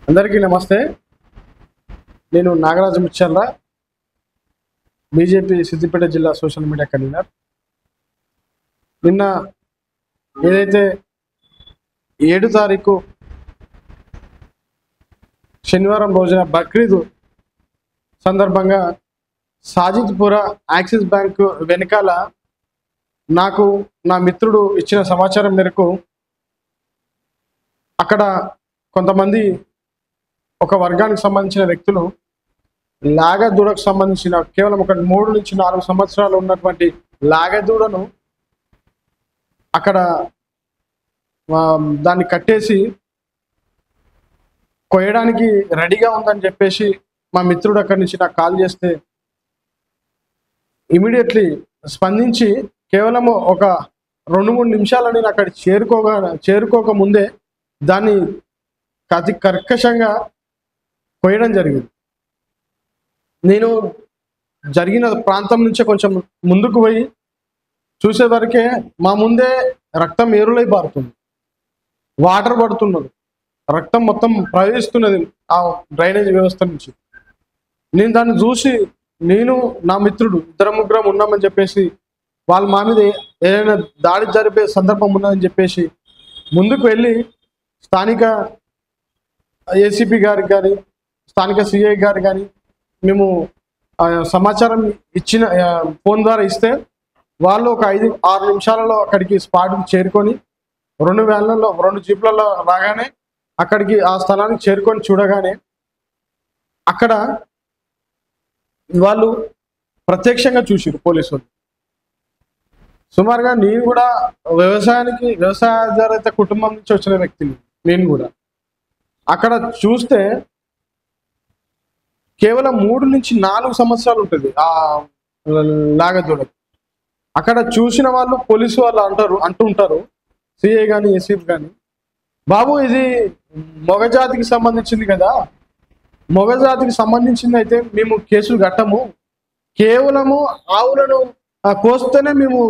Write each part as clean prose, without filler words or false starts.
అందరికీ నమస్తే. నేను నాగరాజు ముచ్చర్ల, బీజేపీ సిద్దిపేట జిల్లా సోషల్ మీడియా కన్వీనర్. నిన్న ఏదైతే 7 తారీఖు శనివారం రోజున బక్రీద్ సందర్భంగా సాజిద్పుర యాక్సిస్ బ్యాంకు వెనకాల నాకు నా మిత్రుడు ఇచ్చిన సమాచారం మేరకు అక్కడ కొంతమంది ఒక వర్గానికి సంబంధించిన వ్యక్తులు లాగదూడకు సంబంధించిన కేవలం ఒక 3 నుంచి 4 సంవత్సరాలు ఉన్నటువంటి లాగదూడను అక్కడ దాన్ని కట్టేసి కొయ్యడానికి రెడీగా ఉందని చెప్పేసి మా మిత్రుడు అక్కడి నుంచి నాకు కాల్ చేస్తే ఇమీడియట్లీ స్పందించి కేవలం ఒక 2-3 నిమిషాలు నేను అక్కడ చేరుకోక ముందే దాన్ని అతి కర్కశంగా కొయ్యడం జరిగింది. నేను జరిగిన ప్రాంతం నుంచే కొంచెం ముందుకు పోయి చూసేవరకే మా ముందే రక్తం ఏరులై పారుతుంది, వాటర్ పడుతున్నది, రక్తం మొత్తం ప్రవహిస్తున్నది ఆ డ్రైనేజ్ వ్యవస్థ నుంచి. నేను దాన్ని చూసి నేను నా మిత్రుడు 2-3 ఉన్నామని చెప్పేసి వాళ్ళు మా మీద ఏదైనా దాడి జరిపే సందర్భం ఉన్నదని చెప్పేసి ముందుకు వెళ్ళి స్థానిక ఏసీపీ గారికి కానీ స్థానిక సిఐ గారు కానీ మేము సమాచారం ఇచ్చిన ఫోన్ ద్వారా ఇస్తే వాళ్ళు ఒక 5-6 నిమిషాలలో అక్కడికి స్పాట్కి చేరుకొని 2 వ్యాన్లలో 2 జీప్లలో రాగానే అక్కడికి ఆ స్థలానికి చేరుకొని చూడగానే అక్కడ వాళ్ళు ప్రత్యక్షంగా చూసిరు పోలీసులు. సుమారుగా నేను కూడా వ్యవసాయ ఆధారిత కుటుంబం నుంచి వచ్చిన వ్యక్తిని. నేను కూడా అక్కడ చూస్తే కేవలం 3 నుంచి 4 సంవత్సరాలు ఉంటుంది ఆ లాగదూడకు. అక్కడ చూసిన వాళ్ళు పోలీసు వాళ్ళు అంటూ ఉంటారు, సిఐ కానీ ఏసీపీ కానీ, బాబు ఇది మొగజాతికి సంబంధించింది కదా, మొగజాతికి సంబంధించింది అయితే మేము కేసులు కట్టము, కేవలము ఆవులను కోస్తేనే మేము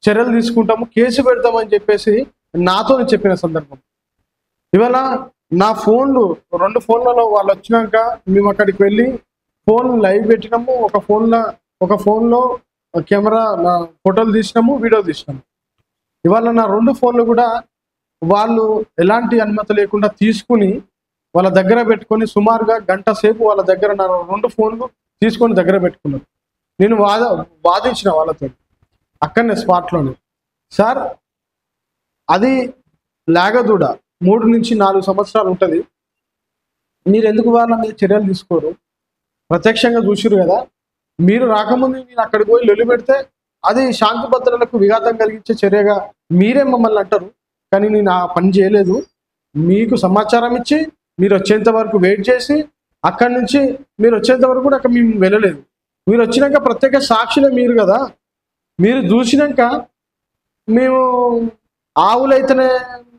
చర్యలు తీసుకుంటాము, కేసు పెడతామని చెప్పేసి నాతో చెప్పిన సందర్భం. ఇవాళ నా ఫోన్లు 2 ఫోన్లలో వాళ్ళు వచ్చినాక మేము అక్కడికి వెళ్ళి ఫోన్ లైవ్ పెట్టినాము. ఒక ఫోన్లో కెమెరా ఫోటోలు తీసినాము, వీడియో తీసినాము. ఇవాళ నా 2 ఫోన్లు కూడా వాళ్ళు ఎలాంటి అనుమతి లేకుండా తీసుకుని వాళ్ళ దగ్గర పెట్టుకొని సుమారుగా 1 గంట సేపు వాళ్ళ దగ్గర నా 2 ఫోన్లు తీసుకొని దగ్గర పెట్టుకున్నాను. నేను వాదించిన వాళ్ళతో అక్కడనే స్పాట్లోనే, సార్ అది లాగదూడ 3 నుంచి 4 సంవత్సరాలు ఉంటుంది, మీరు ఎందుకు వాళ్ళ మీద చర్యలు తీసుకోరు? ప్రత్యక్షంగా చూసిరు కదా, మీరు రాకముందు నేను అక్కడికి పోయి లొల్లి పెడితే అది శాంతి భద్రతలకు విఘాతం కలిగించే చర్యగా మీరే మమ్మల్ని అంటారు. కానీ నేను ఆ పని చేయలేదు. మీకు సమాచారం ఇచ్చి మీరు వచ్చేంత వరకు వెయిట్ చేసి అక్కడి నుంచి మీరు వచ్చేంత వరకు కూడా అక్కడ మేము వెళ్ళలేదు. మీరు వచ్చినాక ప్రత్యేక సాక్షులే మీరు కదా, మీరు చూసినాక మేము ఆవులైతేనే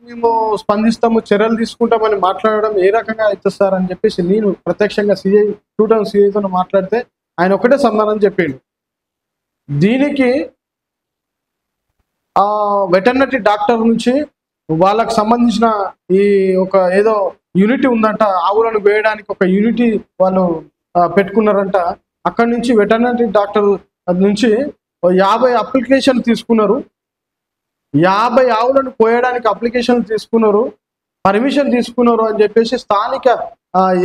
మేము స్పందిస్తాము, చర్యలు తీసుకుంటామని మాట్లాడడం ఏ రకంగా అవుతుంది సార్ అని చెప్పేసి నేను ప్రత్యక్షంగా సిఐతో మాట్లాడితే ఆయన ఒకటే సమాధానం చెప్పాడు. దీనికి ఆ వెటర్నరీ డాక్టర్ నుంచి వాళ్ళకు సంబంధించిన ఈ ఒక ఏదో యూనిటీ ఉందంట, ఆవులను వేయడానికి ఒక యూనిటీ వాళ్ళు పెట్టుకున్నారంట. అక్కడి నుంచి వెటర్నరీ డాక్టర్ నుంచి 50 అప్లికేషన్ తీసుకున్నారు, 50 ఆవులను కోయడానికి అప్లికేషన్ తీసుకున్నారు, పర్మిషన్ తీసుకున్నారు అని చెప్పేసి స్థానిక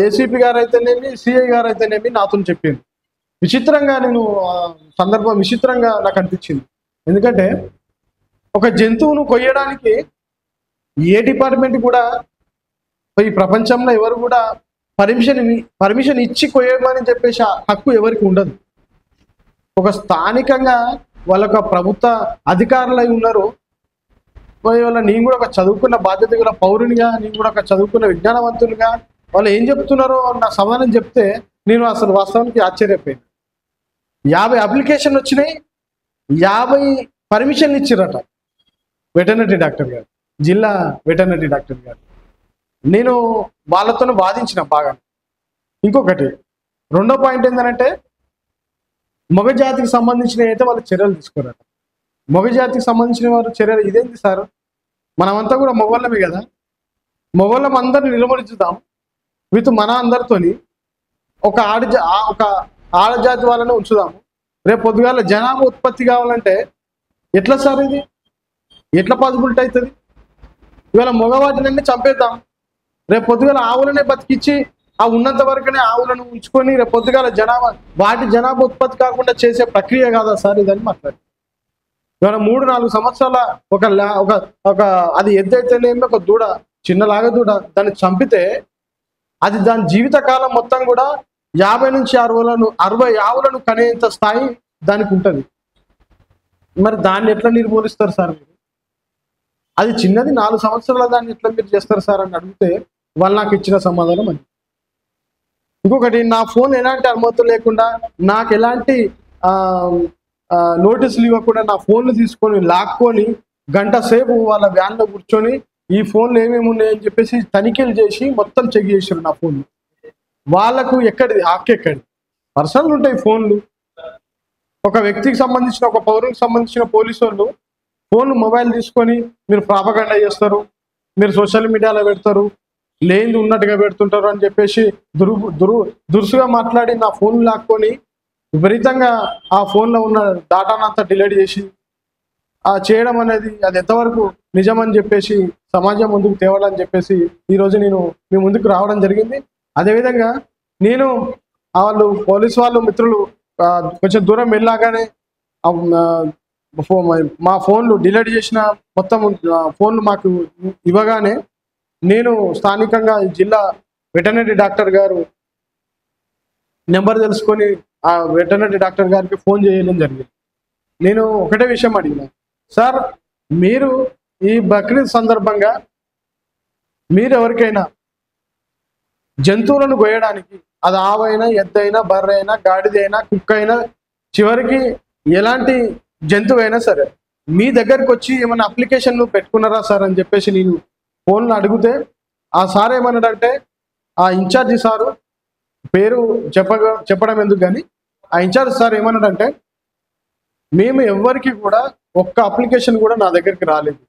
ఏసీపీ గారు అయితేనేమి సిఐ గారు అయితేనేమి నాతో చెప్పింది. విచిత్రంగా విచిత్రంగా నాకు అనిపించింది. ఎందుకంటే ఒక జంతువును కొయ్యడానికి ఏ డిపార్ట్మెంట్ కూడా ఈ ప్రపంచంలో ఎవరు కూడా పర్మిషన్ ఇచ్చి కొయ్యమని చెప్పేసి హక్కు ఎవరికి ఉండదు. ఒక స్థానికంగా వాళ్ళొక ప్రభుత్వ అధికారులు అయి ఉన్నారు. వల్ల నేను కూడా ఒక చదువుకున్న బాధ్యత గల పౌరునిగా, నేను కూడా ఒక చదువుకున్న విజ్ఞానవంతునిగా వాళ్ళు ఏం చెప్తున్నారో నా సమాధానం చెప్తే నేను అసలు వాస్తవానికి ఆశ్చర్యపోయాను. 50 అప్లికేషన్ వచ్చినాయి, 50 పర్మిషన్లు ఇచ్చిరట వెటర్నరీ డాక్టర్ గారు, జిల్లా వెటర్నరీ డాక్టర్ గారు. నేను వాళ్ళతో వాదించిన బాగా. ఇంకొకటి 2వ పాయింట్ ఏంటంటే మగ జాతికి సంబంధించిన అయితే వాళ్ళు చర్యలు తీసుకోరట. మగ జాతికి సంబంధించిన వారు చర్యలు ఇదేంటి సార్, మనమంతా కూడా మగవాళ్ళమే కదా, మొగోళ్ళం అందరిని నిలబడించుదాం విత్ మన అందరితోని ఒక ఆడజాతి వాళ్ళని ఉంచుదాము. రేపు పొద్దుగాల జనాభా ఉత్పత్తి కావాలంటే ఎట్లా సార్ ఇది? ఎట్లా పాసిబిలిటీ అవుతుంది? ఇవాళ మగవాటినన్నీ చంపేద్దాం, రేపు పొద్దుగాల ఆవులనే బతికిచ్చి ఆ ఉన్నంత వరకునే ఆవులను ఉంచుకొని రేపు పొద్దుగాల వాటి జనాభా ఉత్పత్తి కాకుండా చేసే ప్రక్రియ కాదా సార్ ఇదని మాట్లాడు. ఇవాళ 3-4 సంవత్సరాల ఒక అది ఎద్దైతేనేమి ఒక దూడ, చిన్నలాగా దూడ, దాన్ని చంపితే అది దాని జీవిత కాలం మొత్తం కూడా 50 నుంచి 60 ఆవులను కనేంత స్థాయి దానికి ఉంటుంది. మరి దాన్ని ఎట్లా నిర్మూలిస్తారు సార్ మీరు? అది చిన్నది 4 సంవత్సరాల దాన్ని ఎట్లా మీరు చేస్తారు సార్ అని అడిగితే వాళ్ళు నాకు ఇచ్చిన సమాధానం అది. ఇంకొకటి, నా ఫోన్ ఎలాంటి అనుమతులు లేకుండా, నాకు ఎలాంటి నోటీసులు ఇవ్వకుండా నా ఫోన్లు తీసుకొని లాక్కొని గంట సేపు వాళ్ళ వ్యాన్లో కూర్చొని ఈ ఫోన్లు ఏమేమి ఉన్నాయని చెప్పేసి తనిఖీలు చేసి మొత్తం చెక్ చేశారు నా ఫోన్లు. వాళ్ళకు ఎక్కడిది హక్కు? ఎక్కడిది? పర్సనల్ ఉంటాయి ఫోన్లు. ఒక వ్యక్తికి సంబంధించిన, ఒక పౌరునికి సంబంధించిన పోలీసు వాళ్ళు ఫోన్ మొబైల్ తీసుకొని మీరు ప్రాపగండా చేస్తారు, మీరు సోషల్ మీడియాలో పెడతారు, లేనిది ఉన్నట్టుగా పెడుతుంటారు అని చెప్పేసి దురుసుగా మాట్లాడి నా ఫోన్ లాక్కొని విపరీతంగా ఆ ఫోన్లో ఉన్న డాటానంతా డిలీట్ చేసి చేయడం అనేది అది ఎంతవరకు నిజమని చెప్పేసి సమాజం ముందుకు తేవాలని చెప్పేసి ఈరోజు నేను మీ ముందుకు రావడం జరిగింది. అదేవిధంగా నేను పోలీసు వాళ్ళు మిత్రులు కొంచెం దూరం వెళ్ళాగానే మా ఫోన్లు డిలీట్ చేసిన మొత్తం ఫోన్లు మాకు ఇవ్వగానే నేను స్థానికంగా జిల్లా వెటర్నరీ డాక్టర్ గారు నెంబర్ తెలుసుకొని ఆ వెటర్నరీ డాక్టర్ గారికి ఫోన్ చేయడం జరిగింది. నేను ఒకటే విషయం అడిగిన, సార్ మీరు ఈ బక్రీద్ సందర్భంగా మీరు ఎవరికైనా జంతువులను గొయ్యడానికి, అది ఆవైనా, ఎద్దైనా, బర్రె అయినా, గాడిదైనా, కుక్క అయినా, చివరికి ఎలాంటి జంతువు అయినా సరే మీ దగ్గరికి వచ్చి ఏమైనా అప్లికేషన్ పెట్టుకున్నారా సార్ అని చెప్పేసి నేను ఫోన్లో అడిగితే ఆ సార్ ఏమన్నాడంటే, ఆ ఇన్ఛార్జి సారు పేరు చెప్పడం ఎందుకు కానీ ఆ ఇన్ఛార్జ్ సార్ ఏమన్నాడంటే, మేము ఎవరికి కూడా ఒక్క అప్లికేషన్ కూడా నా దగ్గరికి రాలేదు,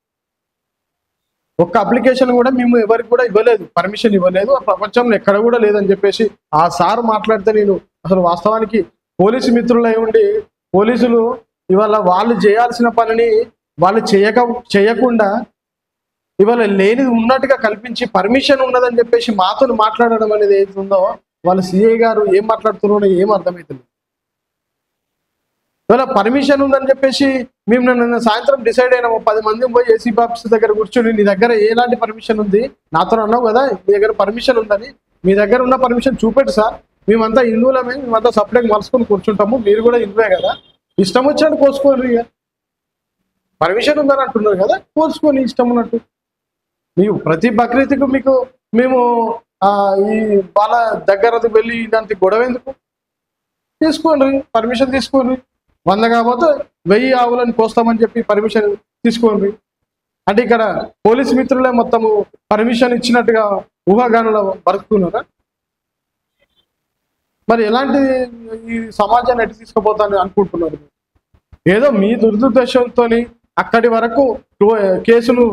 ఒక్క అప్లికేషన్ కూడా మేము ఎవరికి కూడా ఇవ్వలేదు, పర్మిషన్ ఇవ్వలేదు, ఆ ప్రపంచంలో ఎక్కడ కూడా లేదని చెప్పేసి ఆ సార్ మాట్లాడితే నేను అసలు వాస్తవానికి పోలీసు మిత్రులై ఉండి పోలీసులు ఇవాళ వాళ్ళు చేయాల్సిన పనిని వాళ్ళు చేయకుండా ఇవాళ లేనిది ఉన్నట్టుగా కల్పించి పర్మిషన్ ఉన్నదని చెప్పేసి మాతో మాట్లాడడం అనేది ఏది ఉందో వాళ్ళ సిఐ గారు ఏం మాట్లాడుతున్నారో ఏం అర్థమవుతుంది. ఇవాళ పర్మిషన్ ఉందని చెప్పేసి మేము నిన్న సాయంత్రం డిసైడ్ అయినాము, 10 మంది పోయి ఏసీబీ ఆఫీస్ దగ్గర కూర్చొని నీ దగ్గర ఎలాంటి పర్మిషన్ ఉంది, నాతో అన్నావు కదా మీ దగ్గర పర్మిషన్ ఉందని, మీ దగ్గర ఉన్న పర్మిషన్ చూపెట్టు సార్, మేమంతా హిందువులమే, మేమంతా సపరేట్గా మలుసుకొని కూర్చుంటాము, మీరు కూడా హిందువే కదా, ఇష్టం వచ్చినట్టు కోసుకోండి, పర్మిషన్ ఉందని అంటున్నారు కదా కోసుకొని ఇష్టం ఉన్నట్టు. మీకు ప్రతి బక్రీద్కు మేము ఈ వాళ్ళ దగ్గర వెళ్ళి దానికి గొడవ ఎందుకు? తీసుకోండి, పర్మిషన్ తీసుకోండి, 100 కాకపోతే 1000 ఆవులను కోస్తామని చెప్పి పర్మిషన్ తీసుకోండి. అంటే ఇక్కడ పోలీస్ మిత్రులే మొత్తము పర్మిషన్ ఇచ్చినట్టుగా ఊహాగానంలో బతుకుతున్నారా? మరి ఎలాంటి ఈ సమాజాన్ని ఎటు తీసుకుపోతానని అనుకుంటున్నారు? ఏదో మీ దురుద్దేశంతో అక్కడి వరకు కేసులు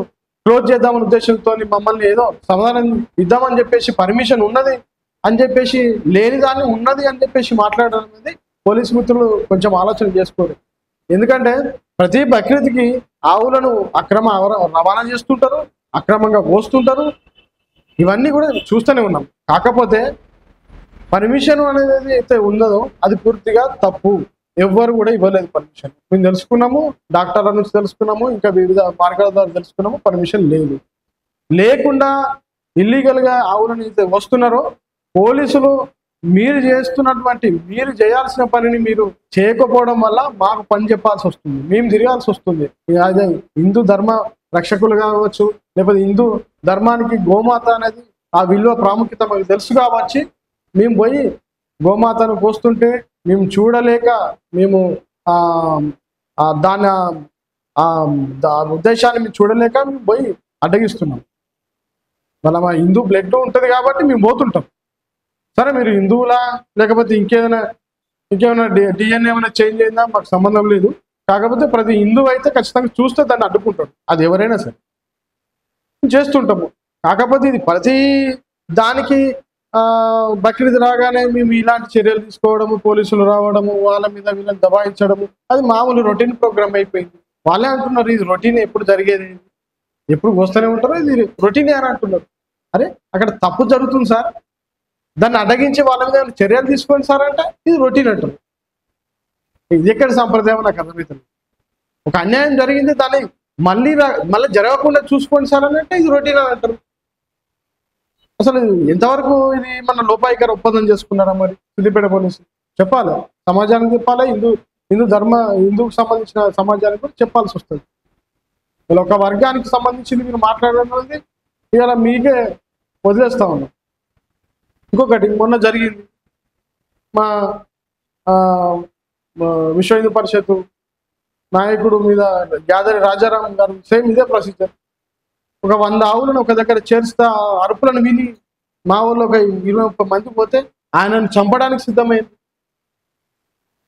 క్లోజ్ చేద్దామనే ఉద్దేశంతో మమ్మల్ని ఏదో సమాధానం ఇద్దామని చెప్పేసి పర్మిషన్ ఉన్నది అని చెప్పేసి లేని దాన్ని ఉన్నది అని చెప్పేసి మాట్లాడడం అనేది పోలీసు మిత్రులు కొంచెం ఆలోచన చేసుకోరు. ఎందుకంటే ప్రతి బక్రీద్కి ఆవులను రవాణా చేస్తుంటారు, అక్రమంగా పోస్తుంటారు, ఇవన్నీ కూడా చూస్తూనే ఉన్నాం. కాకపోతే పర్మిషన్ అనేది అయితే ఉన్నదో అది పూర్తిగా తప్పు, ఎవ్వరు కూడా ఇవ్వలేదు పర్మిషన్. మేము తెలుసుకున్నాము, డాక్టర్ల నుంచి తెలుసుకున్నాము, ఇంకా వివిధ మార్గాల ద్వారా తెలుసుకున్నాము, పర్మిషన్ లేదు. లేకుండా ఇల్లీగల్గా ఆవులను అయితే వస్తున్నారో పోలీసులు మీరు చేయాల్సిన పనిని మీరు చేయకపోవడం వల్ల మాకు పని చెప్పాల్సి వస్తుంది, మేము తిరగాల్సి వస్తుంది. అదే హిందూ ధర్మ రక్షకులు కావచ్చు, లేకపోతే హిందూ ధర్మానికి గోమాత అనేది ఆ విలువ ప్రాముఖ్యత మాకు తెలుసు కాబట్టి మేము పోయి గోమాతను పోస్తుంటే మేము చూడలేక మేము దాని ఉద్దేశాన్ని మేము చూడలేక మేము పోయి అడ్డగిస్తున్నాం. మళ్ళీ మా హిందూ బ్లడ్ ఉంటుంది కాబట్టి మేము పోతుంటాం. సరే మీరు హిందువులా లేకపోతే ఇంకేమైనా డిఎన్ఏ ఏమైనా చేంజ్ అయిందా మాకు సంబంధం లేదు. కాకపోతే ప్రతి హిందువు అయితే ఖచ్చితంగా చూస్తే దాన్ని అడ్డుకుంటాడు, అది ఎవరైనా సరే చేస్తుంటాము. కాకపోతే ఇది ప్రతి దానికి బక్రీద్ రాగానే మేము ఇలాంటి చర్యలు తీసుకోవడము, పోలీసులు రావడము, వాళ్ళ మీద వీళ్ళని దబాయించడము, అది మామూలు రొటీన్ ప్రోగ్రామ్ అయిపోయింది. వాళ్ళే అంటున్నారు ఇది రొటీన్, ఎప్పుడు జరిగేది, ఎప్పుడు వస్తూనే ఉంటారో ఇది రొటీనే అని అంటున్నారు. అరే అక్కడ తప్పు జరుగుతుంది సార్, దాన్ని అడ్డగించి వాళ్ళ మీద చర్యలు తీసుకోండి సార్ అంటే ఇది రొటీన్ అంటారు. ఇది ఎక్కడ సాంప్రదాయం నాకు అర్థమవుతుంది. ఒక అన్యాయం జరిగింది, దాన్ని మళ్ళీ జరగకుండా చూసుకోండి సార్ అని అంటే ఇది రొటీన్ అని అంటారు. అసలు ఎంతవరకు ఇది మన లోపాయికార ఒప్పందం చేసుకున్నారా మరి సిద్దిపేట పోలీసు? చెప్పాలి, సమాజానికి చెప్పాలి, హిందూకు సంబంధించిన సమాజానికి కూడా చెప్పాల్సి వస్తుంది. ఇలా ఒక వర్గానికి సంబంధించింది మీరు మాట్లాడడం అనేది ఇవాళ మీకే వదిలేస్తా ఉన్నాం. ఇంకొకటి మొన్న జరిగింది, మా విశ్వ హిందూ పరిషత్ నాయకుడు మీద యాదరి రాజారాం గారు సేమ్ ఇదే ప్రొసీజర్. ఒక 100 ఆవులను ఒక దగ్గర చేర్చుతా అరుపులను విని మా ఊళ్ళో ఒక 20 మంది పోతే ఆయనను చంపడానికి సిద్ధమైంది.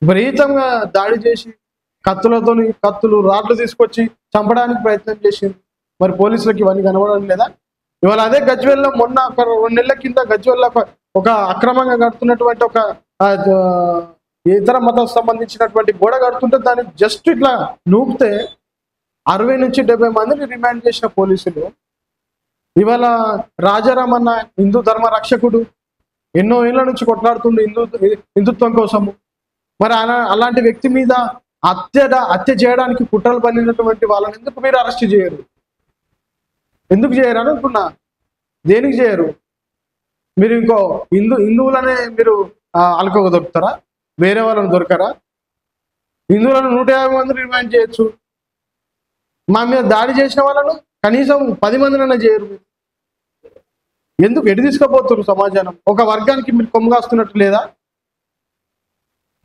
విపరీతంగా దాడి చేసి కత్తులు రాడ్లు తీసుకొచ్చి చంపడానికి ప్రయత్నం చేసింది. మరి పోలీసులకు ఇవన్నీ కనబడడం లేదా? ఇవాళ అదే గజ్వేల్లో మొన్న ఒక 2 నెలల కింద గజ్వేల్లో ఒక అక్రమంగా కడుతున్నటువంటి ఒక ఇతర మతం సంబంధించినటువంటి గోడ కడుతుంటే దాన్ని జస్ట్ ఇట్లా నూపితే 60 నుంచి 70 మందిని రిమాండ్ చేసిన పోలీసులు ఇవాళ రాజారాం అన్న హిందూ ధర్మ రక్షకుడు ఎన్నో ఏళ్ల నుంచి కొట్లాడుతుండే హిందుత్వం కోసము. మరి అలాంటి వ్యక్తి మీద హత్య చేయడానికి కుట్రలు పన్నినటువంటి వాళ్ళని ఎందుకు మీరు అరెస్ట్ చేయరు? ఎందుకు చేయరు అని అనుకున్నా. దేనికి చేయరు? మీరు ఇంకో హిందువులనే మీరు అలకగా దొరుకుతారా? వేరే వాళ్ళని దొరకరా? హిందువులను 150 మందిని రిమాండ్ చేయొచ్చు. మా మీద దాడి చేసిన వాళ్ళను కనీసం 10 మందినైనా చేయరు. ఎందుకు ఎటు తీసుకుపోతున్నారు సమాజానం? ఒక వర్గానికి మీరు కొమ్ముగాస్తున్నట్టు లేదా?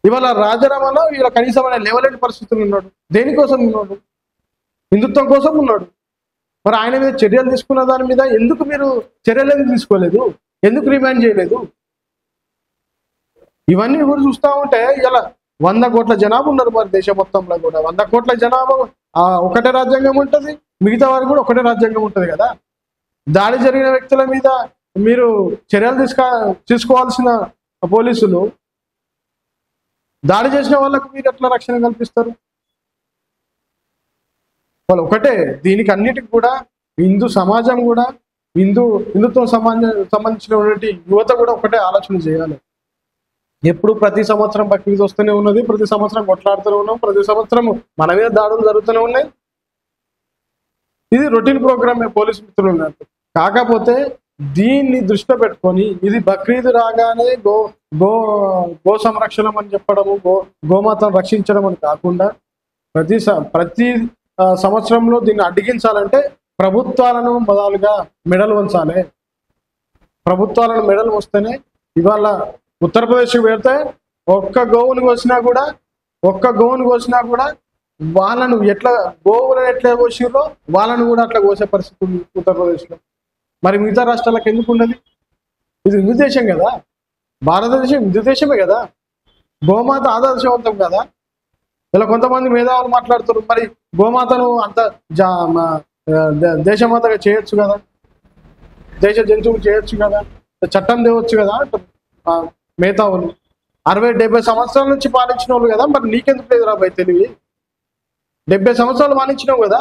ఇవాళ రాజారామలో ఇలా కనీసం లేవలేని పరిస్థితులు ఉన్నాడు. దేనికోసం ఉన్నాడు? హిందుత్వం కోసం ఉన్నాడు. మరి ఆయన మీద చర్యలు తీసుకున్న దాని మీద ఎందుకు మీరు చర్యలు ఎందుకు తీసుకోలేదు? ఎందుకు రిమాండ్ చేయలేదు? ఇవన్నీ కూడా చూస్తూ ఉంటే ఇలా 100 కోట్ల జనాభా ఉన్నారు మరి దేశం మొత్తంలో కూడా. 100 కోట్ల జనాభా ఒకటే రాజ్యాంగం ఉంటుంది, మిగతా వారికి కూడా ఒకటే రాజ్యాంగం ఉంటుంది కదా. దాడి జరిగిన వ్యక్తుల మీద మీరు చర్యలు తీసుకోవాల్సిన పోలీసులు దాడి చేసిన వాళ్ళకు మీరు ఎట్లా రక్షణ కల్పిస్తారు? వాళ్ళు ఒకటే. దీనికి అన్నిటికి కూడా హిందూ సమాజం కూడా హిందుత్వం సంబంధించినటువంటి యువత కూడా ఒకటే ఆలోచన చేయాలి. ఎప్పుడు ప్రతి సంవత్సరం బక్రీద్ వస్తూనే ఉన్నది, ప్రతి సంవత్సరం కొట్లాడుతూనే ఉన్నాం, ప్రతి సంవత్సరం మన మీద దాడులు జరుగుతూనే ఉన్నాయి. ఇది రొటీన్ ప్రోగ్రామే పోలీసు మిత్రులు ఉన్నట్టు. కాకపోతే దీన్ని దృష్టిలో పెట్టుకొని ఇది బక్రీద్ రాగానే గో సంరక్షణం అని చెప్పడము, గోమాతను రక్షించడం అని కాకుండా ప్రతి సంవత్సరంలో దీన్ని అడ్డగించాలంటే ప్రభుత్వాలను మొదలుగా మెడలు వంచాలి. ప్రభుత్వాలను మెడలు వస్తేనే ఇవాళ ఉత్తరప్రదేశ్కి వెళ్తే ఒక్క గోవును కోసినా కూడా వాళ్ళను గోవులను ఎట్లా కోసిరో వాళ్ళను కూడా అట్లా కోసే పరిస్థితి ఉంది ఉత్తరప్రదేశ్లో. మరి మిగతా రాష్ట్రాలకు ఎందుకు ఉన్నది? ఇది హిందూ దేశం కదా, భారతదేశం హిందూ దేశమే కదా, గోమాత ఆదర్శవంతం కదా. ఇలా కొంతమంది మేధావులు మాట్లాడుతారు, మరి గోమాతను అంత దేశమాతగా చేయొచ్చు కదా, దేశ జంతువులు చేయొచ్చు కదా, చట్టం తేవచ్చు కదా అంటారు మేధావులు. 60-70 సంవత్సరాల నుంచి పాలించిన వాళ్ళు కదా, మరి నీకెందుకు లేదు రాబాయ్ తెలివి? 70 సంవత్సరాలు పాలించినావు కదా,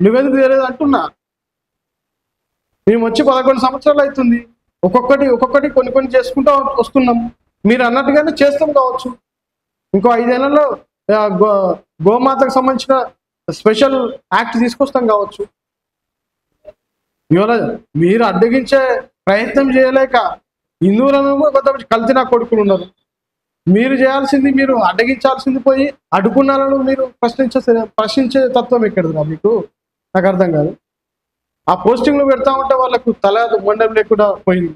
నువ్వెందుకు తెలియదు అంటున్నా. మేము వచ్చి 11 సంవత్సరాలు అవుతుంది. ఒక్కొక్కటి కొన్ని చేసుకుంటూ వస్తున్నాం. మీరు అన్నట్టుగానే చేస్తాం కావచ్చు. ఇంకో 5 ఏళ్లలో గోమాతకు సంబంధించిన స్పెషల్ యాక్ట్ తీసుకొస్తాం కావచ్చు. ఇవాళ మీరు అడ్డగించే ప్రయత్నం చేయలేక హిందువులను కొంతమంది కల్తీ కొడుకులు ఉన్నారు. మీరు చేయాల్సింది, మీరు అడ్డగించాల్సింది పోయి అడ్డుకున్నాలను మీరు ప్రశ్నించే తత్వం ఎక్కడదా మీకు? నాకు అర్థం కాదు. ఆ పోస్టింగ్లు పెడతా ఉంటే వాళ్ళకు తల మండం లేకుండా పోయింది.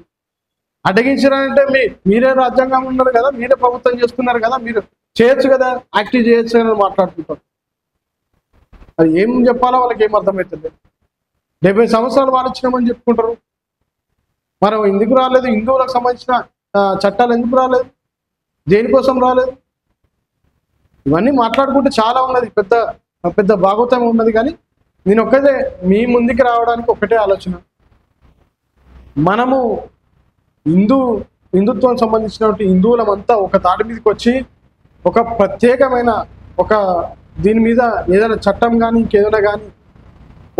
అడ్డగించారంటే మీరే రాజ్యాంగం ఉన్నారు కదా, మీరే ప్రభుత్వం చేస్తున్నారు కదా, మీరు చేయొచ్చు కదా, యాక్టివ్ చేయొచ్చు అని మాట్లాడుతుంటారు. అది ఏం చెప్పాలో వాళ్ళకి ఏం అర్థమవుతుంది. 70 సంవత్సరాలు పాలించినామని చెప్పుకుంటారు. మరి ఎందుకు రాలేదు? హిందువులకు సంబంధించిన చట్టాలు ఎందుకు రాలేదు? దేనికోసం రాలేదు? ఇవన్నీ మాట్లాడుకుంటే చాలా ఉన్నది, పెద్ద భాగవతం ఉన్నది. కానీ నేను మీ ముందుకు రావడానికి ఒకటే ఆలోచన, మనము హిందుత్వం సంబంధించినటువంటి హిందువులమంతా ఒక తాటి మీదకి వచ్చి ఒక ప్రత్యేకమైన ఒక దీని మీద ఏదైనా చట్టం కానీ ఇంకేదైనా కానీ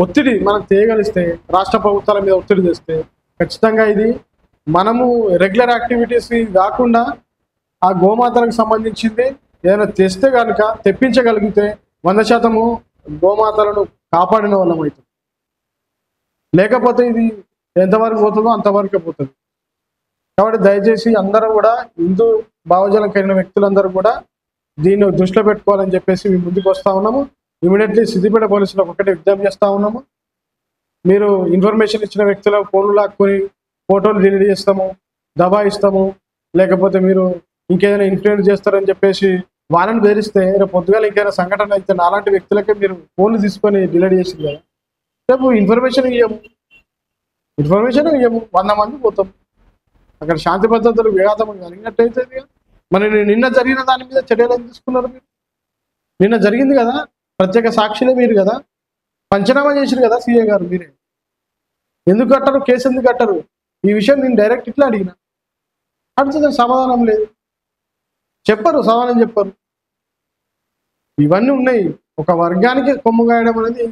ఒత్తిడి మనం చేయగలిస్తే, రాష్ట్ర ప్రభుత్వాల మీద ఒత్తిడి చేస్తే ఖచ్చితంగా ఇది మనము రెగ్యులర్ యాక్టివిటీస్ కాకుండా ఆ గోమాతలకు సంబంధించింది ఏదైనా తెస్తే కనుక తెప్పించగలిగితే 100% గోమాతలను కాపాడిన వాళ్ళం అవుతుంది. లేకపోతే ఇది ఎంతవరకు పోతుందో అంతవరకే పోతుంది. కాబట్టి దయచేసి అందరూ కూడా హిందూ భావజాలం కలిగిన వ్యక్తులందరూ కూడా దీన్ని దృష్టిలో పెట్టుకోవాలని చెప్పేసి మేము ముందుకు వస్తూ ఉన్నాము. ఇమీడియట్లీ సిద్దిపేట పోలీసులకు ఒకటే విజ్ఞప్తి చేస్తూ ఉన్నాము. మీరు ఇన్ఫర్మేషన్ ఇచ్చిన వ్యక్తుల ఫోన్లు లాక్కొని ఫోటోలు డిలీట్ చేస్తాము, దబాయిస్తాము, లేకపోతే మీరు ఇంకేదైనా ఇన్ఫ్లుయెన్స్ చేస్తారని చెప్పేసి వాళ్ళని బెదిరిస్తే రేపు పొద్దుగాల ఇంకేదైనా సంఘటన అయితే నాలాంటి వ్యక్తులకే మీరు ఫోన్లు తీసుకొని డిలీట్ చేసింది కదా. రేపు ఇన్ఫర్మేషన్ ఇవ్వము 100 మంది పోతాం. అక్కడ శాంతి భద్రతలు విఘాతం కలిగినట్టయితే మరి నిన్న జరిగిన దాని మీద చర్యలు తీసుకున్నారు మీరు? నిన్న జరిగింది కదా, ప్రత్యేక సాక్షులే మీరు కదా, పంచనామా చేసిరు కదా సీఏ గారు మీరే. ఎందుకు కట్టరు? కేసు ఎందుకు కట్టరు? ఈ విషయం నేను డైరెక్ట్ ఇట్లా అడిగిన, అడిగితే సమాధానం లేదు, సమాధానం చెప్పరు. ఇవన్నీ ఉన్నాయి. ఒక వర్గానికి కొమ్ము గాయడం అనేది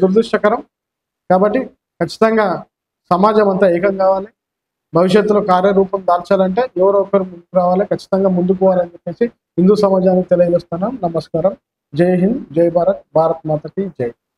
దురదృష్టకరం. కాబట్టి ఖచ్చితంగా సమాజం అంతా ఏకం కావాలి. భవిష్యత్తులో కార్యరూపం దాల్చాలంటే ఎవరో ఒకరు ముందుకు రావాలి, ఖచ్చితంగా ముందుకు పోవాలని చెప్పేసి హిందూ సమాజానికి తెలియజేస్తున్నాం. నమస్కారం. జై హింద్, జై భారత్, భారత్ మాతకి జై.